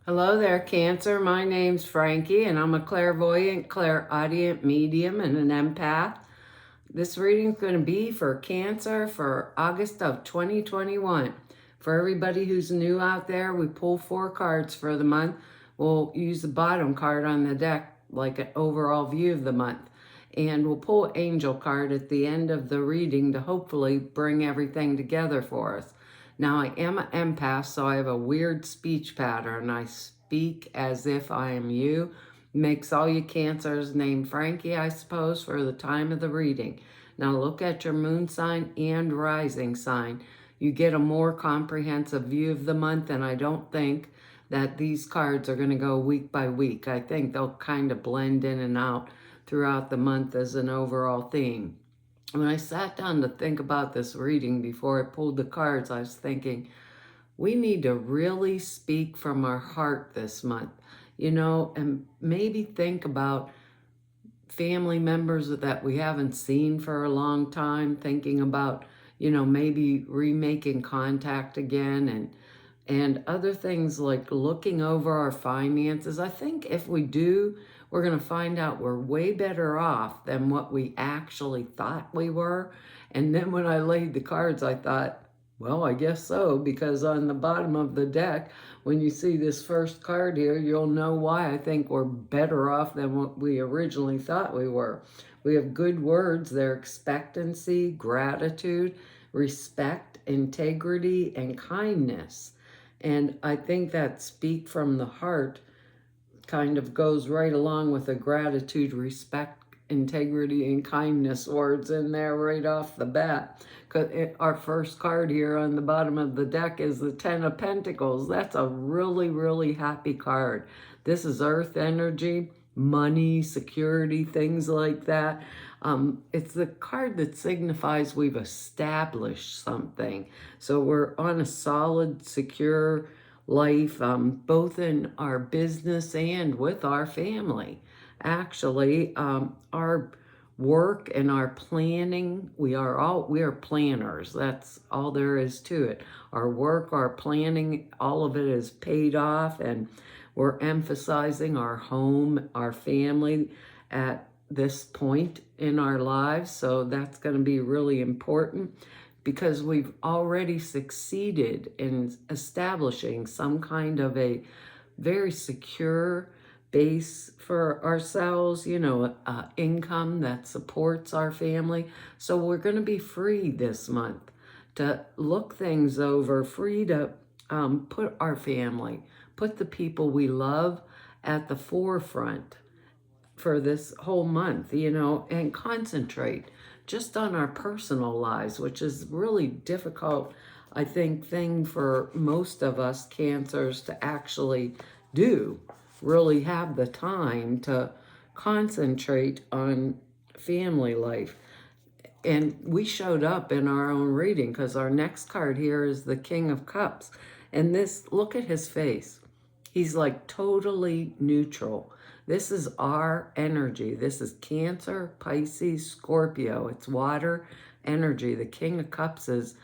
Hello there, Cancer. My name's Frankie, and I'm a clairvoyant, clairaudient medium, and an empath. This reading's going to be for Cancer for August of 2021. For everybody who's new out there, we pull 4 cards for the month. We'll use the bottom card on the deck like an overall view of the month. And we'll pull an angel card at the end of the reading to hopefully bring everything together for us. Now, I am an empath, so I have a weird speech pattern. I speak as if I am you. Makes all you Cancers named Frankie, I suppose, for the time of the reading. Now look at your moon sign and rising sign. You get a more comprehensive view of the month, and I don't think that these cards are going to go week by week. I think they'll kind of blend in and out throughout the month as an overall theme. When I sat down to think about this reading before I pulled the cards, I was thinking, we need to really speak from our heart this month, and maybe think about family members that we haven't seen for a long time, thinking about, maybe remaking contact again, and other things like looking over our finances. I think if we do, we're going to find out we're way better off than what we actually thought we were. And then when I laid the cards, I thought, well, I guess so, because on the bottom of the deck, when you see this first card here, you'll know why I think we're better off than what we originally thought we were. We have good words. They're expectancy, gratitude, respect, integrity, and kindness. And I think that speak from the heart kind of goes right along with the gratitude, respect, integrity, and kindness words in there right off the bat. Because our first card here on the bottom of the deck is the Ten of Pentacles. That's a really, really happy card. This is earth energy, money, security, things like that. It's the card that signifies we've established something. So we're on a solid, secure life, both in our business and with our family. Actually, our work and our planning, we are planners. That's all there is to it. Our work, our planning, all of it is paid off, and we're emphasizing our home, our family at this point in our lives. So that's going to be really important, because we've already succeeded in establishing some kind of a very secure base for ourselves, income that supports our family. So we're going to be free this month to look things over, free to put our family, put the people we love at the forefront for this whole month, and concentrate just on our personal lives, which is really difficult, I think, thing for most of us Cancers to actually do. Really have the time to concentrate on family life. And we showed up in our own reading, because our next card here is the King of Cups. And look at his face. He's like totally neutral. This is our energy. This is Cancer, Pisces, Scorpio. It's water energy. The King of Cups is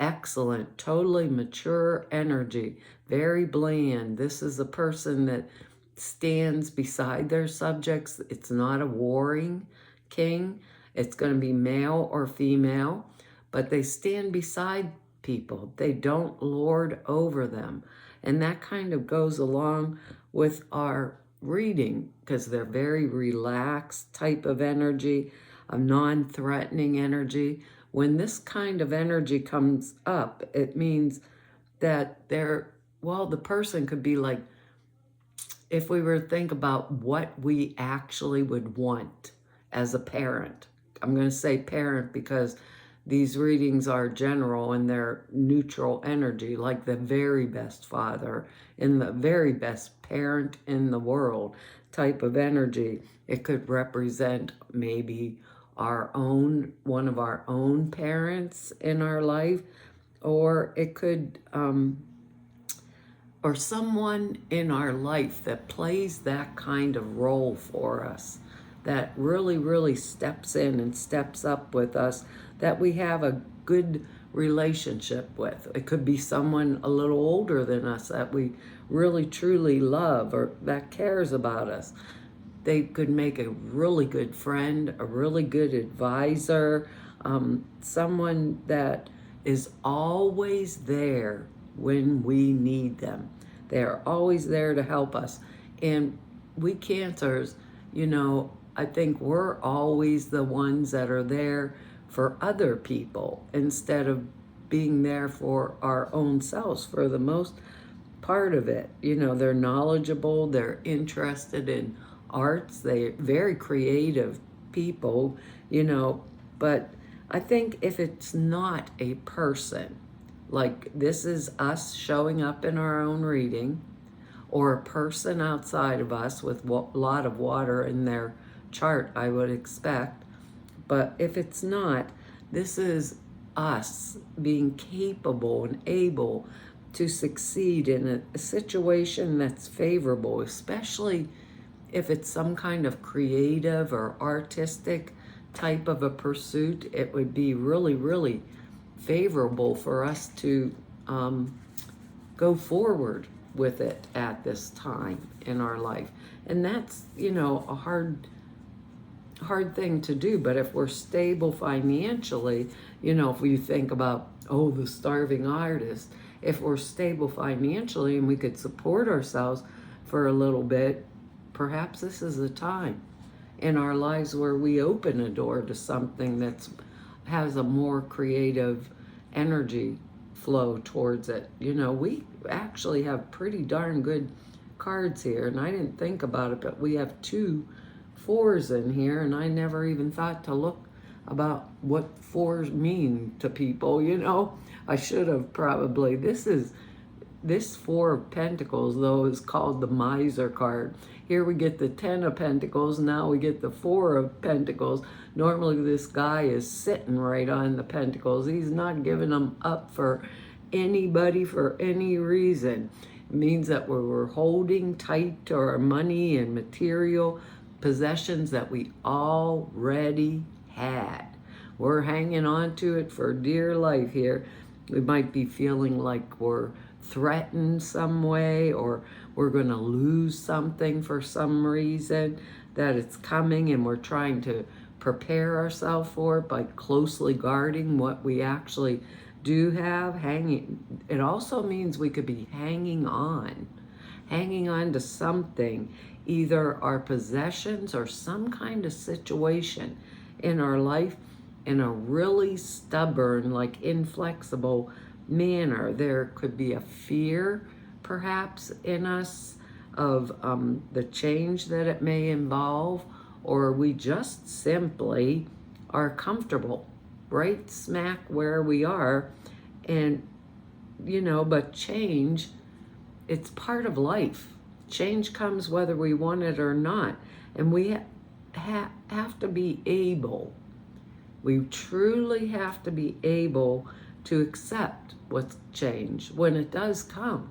excellent, totally mature energy, very bland. This is a person that stands beside their subjects. It's not a warring king. It's going to be male or female, but they stand beside people. They don't lord over them. And that kind of goes along with our reading, because they're very relaxed type of energy, a non-threatening energy. When this kind of energy comes up, it means that the person could be like, if we were to think about what we actually would want as a parent. I'm going to say parent because these readings are general and they're neutral energy, like the very best father and the very best parent in the world type of energy. It could represent maybe one of our own parents in our life, or it could, or someone in our life that plays that kind of role for us, that really, really steps in and steps up with us, that we have a good relationship with. It could be someone a little older than us that we really truly love or that cares about us. They could make a really good friend, a really good advisor, someone that is always there when we need them. They are always there to help us. And we Cancers, I think we're always the ones that are there for other people instead of being there for our own selves for the most part of it. They're knowledgeable, they're interested in arts, they're very creative people, but I think if it's not a person, like this is us showing up in our own reading, or a person outside of us with a lot of water in their chart, I would expect. But if it's not, this is us being capable and able to succeed in a situation that's favorable, especially if it's some kind of creative or artistic type of a pursuit. It would be really, really favorable for us to go forward with it at this time in our life. And that's, a hard thing to do. But if we're stable financially, if we think about, the starving artist, if we're stable financially and we could support ourselves for a little bit, perhaps this is the time in our lives where we open a door to something that has a more creative energy flow towards it. We actually have pretty darn good cards here, and I didn't think about it, but we have 2 4s in here, and I never even thought to look about what 4s mean to people. I should have probably. This 4 of Pentacles, though, is called the Miser card. Here we get the 10 of Pentacles, now we get the 4 of Pentacles. Normally this guy is sitting right on the Pentacles. He's not giving them up for anybody for any reason. It means that we're holding tight to our money and material possessions that we already had. We're hanging on to it for dear life here. We might be feeling like we're threatened some way, or we're going to lose something for some reason, that it's coming, and we're trying to prepare ourselves for it by closely guarding what we actually do have. It also means we could be hanging on to something, either our possessions or some kind of situation in our life, in a really stubborn, like inflexible manner. There could be a fear perhaps in us of the change that it may involve, or we just simply are comfortable right smack where we are. And but change, it's part of life. Change comes whether we want it or not, and we have to be able, we truly have to be able to accept what's changed when it does come.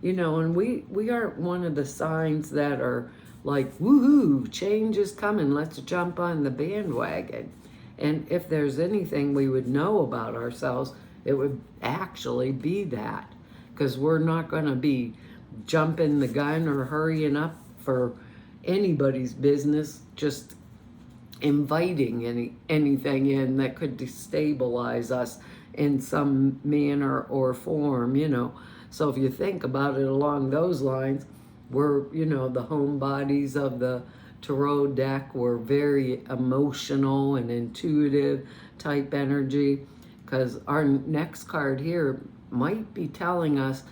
And we aren't one of the signs that are like, woohoo, change is coming, let's jump on the bandwagon. And if there's anything we would know about ourselves, it would actually be that, because we're not going to be jumping the gun or hurrying up for anybody's business, just inviting anything in that could destabilize us in some manner or form. So if you think about it along those lines, we're, the home bodies of the tarot deck, we're very emotional and intuitive type energy, because our next card here might be telling us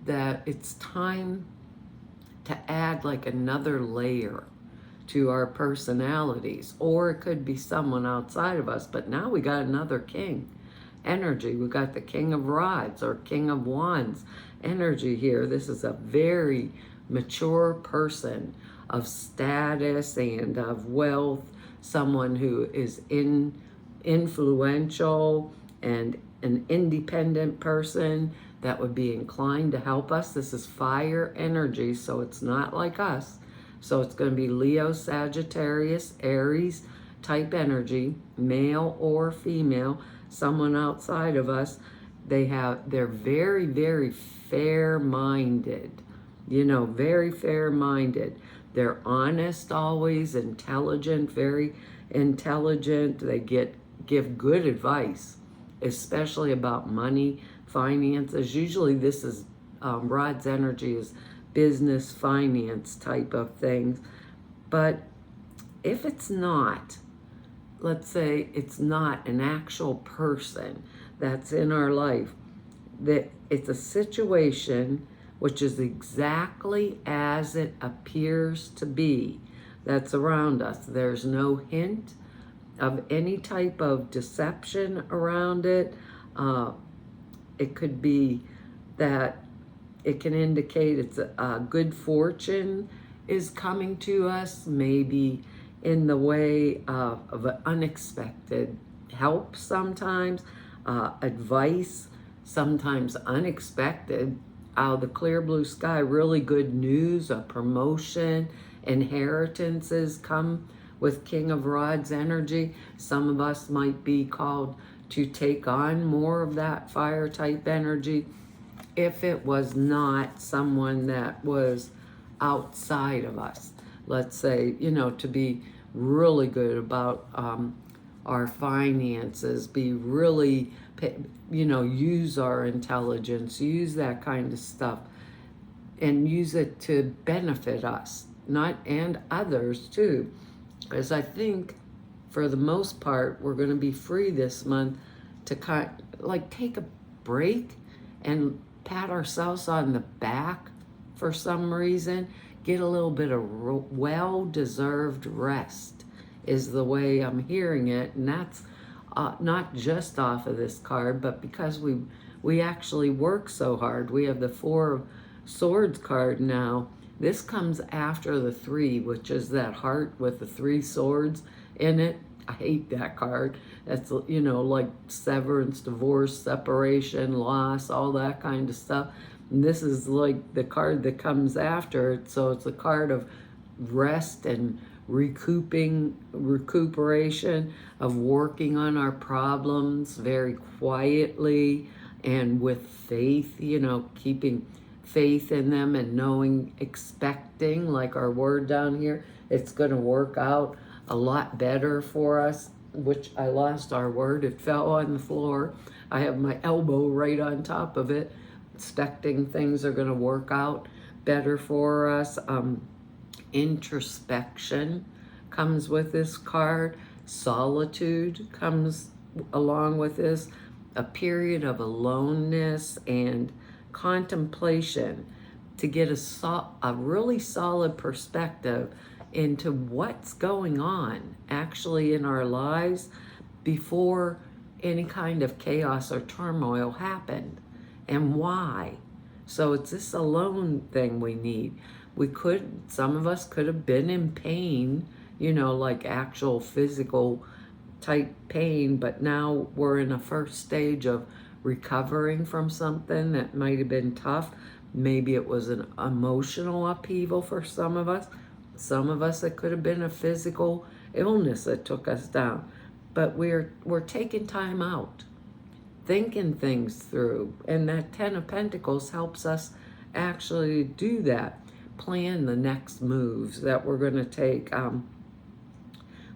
that it's time to add like another layer to our personalities, or it could be someone outside of us. But now we got another king energy. We got the King of Rods or King of Wands energy here. This is a very mature person of status and of wealth, someone who is influential and an independent person that would be inclined to help us. This is fire energy, so it's not like us. So it's going to be Leo, Sagittarius, Aries type energy, male or female. someone outside of us. They're very, very fair-minded, very fair-minded. They're honest always, intelligent, very intelligent. They give good advice, especially about money, finances. Usually this is, Rod's energy is business, finance type of things. But if it's not, let's say it's not an actual person that's in our life, that it's a situation which is exactly as it appears to be that's around us. There's no hint of any type of deception around it. It could be that it can indicate it's a good fortune is coming to us, maybe in the way of unexpected help sometimes, advice, sometimes unexpected, out of the clear blue sky, really good news, a promotion, inheritances come with King of Rods energy. Some of us might be called to take on more of that fire type energy if it was not someone that was outside of us. Let's say, to be really good about our finances, be really, use our intelligence, use that kind of stuff, and use it to benefit us, not and others too. Because I think for the most part, we're going to be free this month to take a break and pat ourselves on the back for some reason, get a little bit of well-deserved rest is the way I'm hearing it. And that's not just off of this card, but because we actually work so hard. We have the Four of Swords card now. This comes after the 3, which is that heart with the 3 swords in it. I hate that card. That's, like severance, divorce, separation, loss, all that kind of stuff. And this is like the card that comes after it. So it's a card of rest and recuperation, of working on our problems very quietly and with faith, keeping faith in them and knowing, expecting, like our word down here, it's going to work out a lot better for us, which I lost our word. It fell on the floor. I have my elbow right on top of it, expecting things are going to work out better for us. Introspection comes with this card. Solitude comes along with this. A period of aloneness and contemplation to get a really solid perspective into what's going on actually in our lives before any kind of chaos or turmoil happened, and why. So it's this alone thing we need. Some of us could have been in pain, like actual physical type pain, but now we're in a first stage of recovering from something that might have been tough. Maybe it was an emotional upheaval for some of us. Some of us, it could have been a physical illness that took us down. But we're taking time out, thinking things through. And that 10 of Pentacles helps us actually do that. Plan the next moves that we're going to take.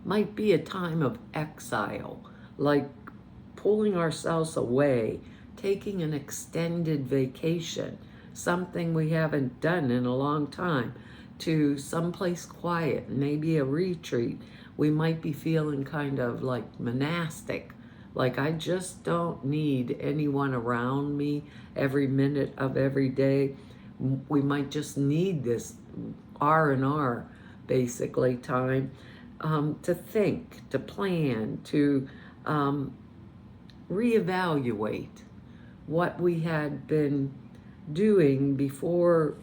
Might be a time of exile, like pulling ourselves away, taking an extended vacation, something we haven't done in a long time, to someplace quiet, maybe a retreat. We might be feeling kind of like monastic, like I just don't need anyone around me every minute of every day. We might just need this R&R, basically, time to think, to plan, to reevaluate what we had been doing before,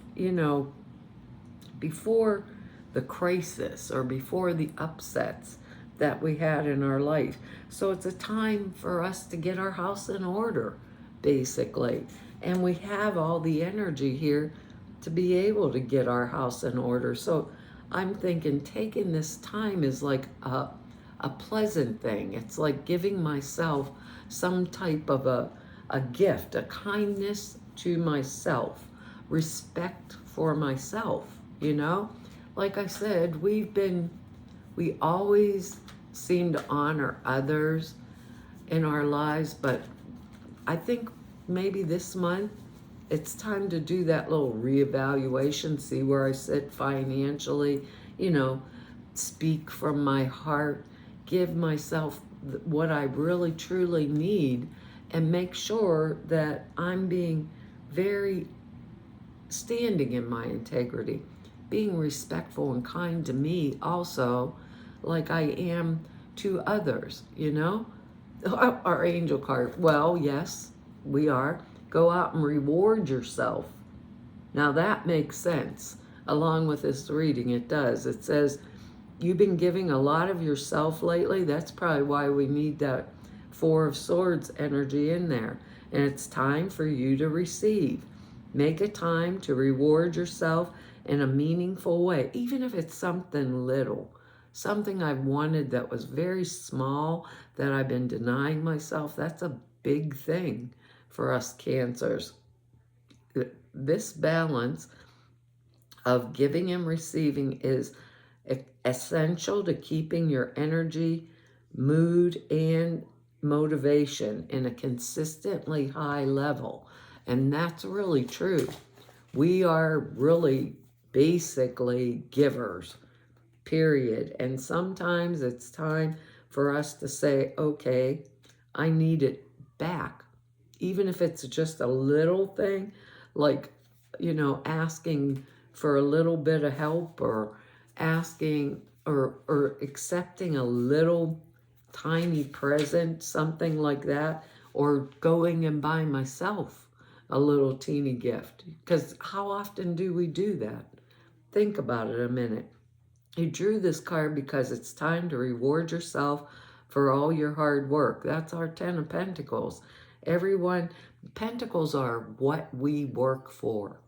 before the crisis or before the upsets that we had in our life. So it's a time for us to get our house in order, basically. And we have all the energy here to be able to get our house in order. So I'm thinking taking this time is like a pleasant thing. It's like giving myself some type of a gift, a kindness to myself, respect for myself, you know? Like I said, we always seem to honor others in our lives, but I think maybe this month it's time to do that little reevaluation, see where I sit financially, you know, speak from my heart, give myself what I really truly need, and make sure that I'm being very standing in my integrity, being respectful and kind to me also, like I am to others, you know? Our angel card, well, yes, we are. Go out and reward yourself. Now that makes sense. Along with this reading, it does. It says, you've been giving a lot of yourself lately. That's probably why we need that Four of Swords energy in there. And it's time for you to receive. Make a time to reward yourself in a meaningful way, even if it's something little. Something I've wanted that was very small that I've been denying myself. That's a big thing for us Cancers. This balance of giving and receiving is essential to keeping your energy, mood, and motivation in a consistently high level. And that's really true. We are really basically givers, period. And sometimes it's time for us to say, okay, I need it back. Even if it's just a little thing, like, you know, asking for a little bit of help, or asking or accepting a little tiny present, something like that, or going and buying myself a little teeny gift. Because how often do we do that? Think about it a minute. You drew this card because it's time to reward yourself for all your hard work. That's our Ten of Pentacles. Everyone, Pentacles are what we work for.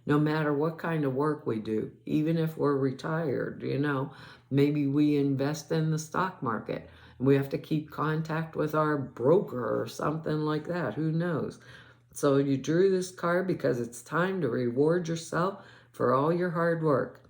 No matter what kind of work we do, even if we're retired, you know, maybe we invest in the stock market and we have to keep contact with our broker or something like that. Who knows? So you drew this card because it's time to reward yourself for all your hard work.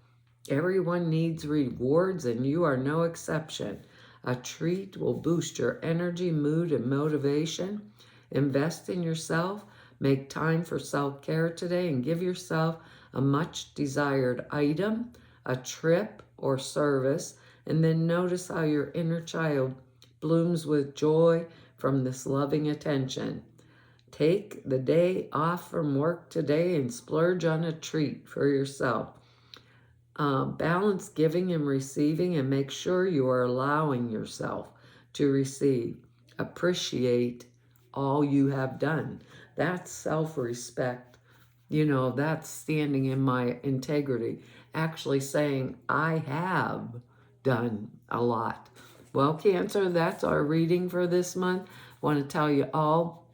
Everyone needs rewards, and you are no exception. A treat will boost your energy, mood, and motivation. Invest in yourself. Make time for self-care today and give yourself a much-desired item, a trip, or service, and then notice how your inner child blooms with joy from this loving attention. Take the day off from work today and splurge on a treat for yourself. Balance giving and receiving, and make sure you are allowing yourself to receive. Appreciate all you have done. That's self-respect. You know, that's standing in my integrity. Actually saying, I have done a lot. Well, Cancer, that's our reading for this month. I want to tell you all,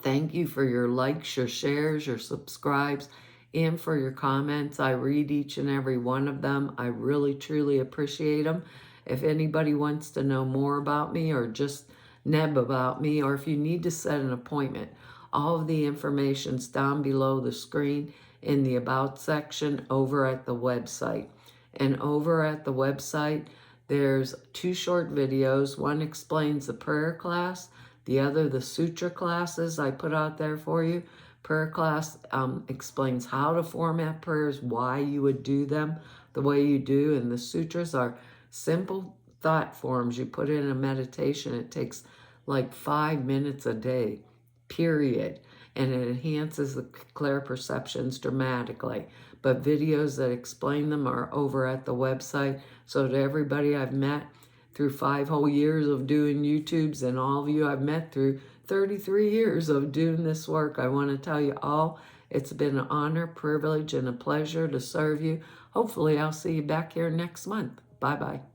thank you for your likes, your shares, your subscribes, and for your comments. I read each and every one of them. I really, truly appreciate them. If anybody wants to know more about me, or just neb about me, or if you need to set an appointment, all of the information's down below the screen in the About section over at the website. And over at the website, there's 2 short videos. One explains the prayer class, the other the sutra classes I put out there for you. Prayer class explains how to format prayers, why you would do them the way you do, and the sutras are simple thought forms you put in a meditation. It takes like 5 minutes a day, period, and it enhances the clear perceptions dramatically. But videos that explain them are over at the website. So to everybody I've met through 5 whole years of doing YouTubes, and all of you I've met through 33 years of doing this work, I want to tell you all, it's been an honor, privilege, and a pleasure to serve you. Hopefully I'll see you back here next month. Bye-bye.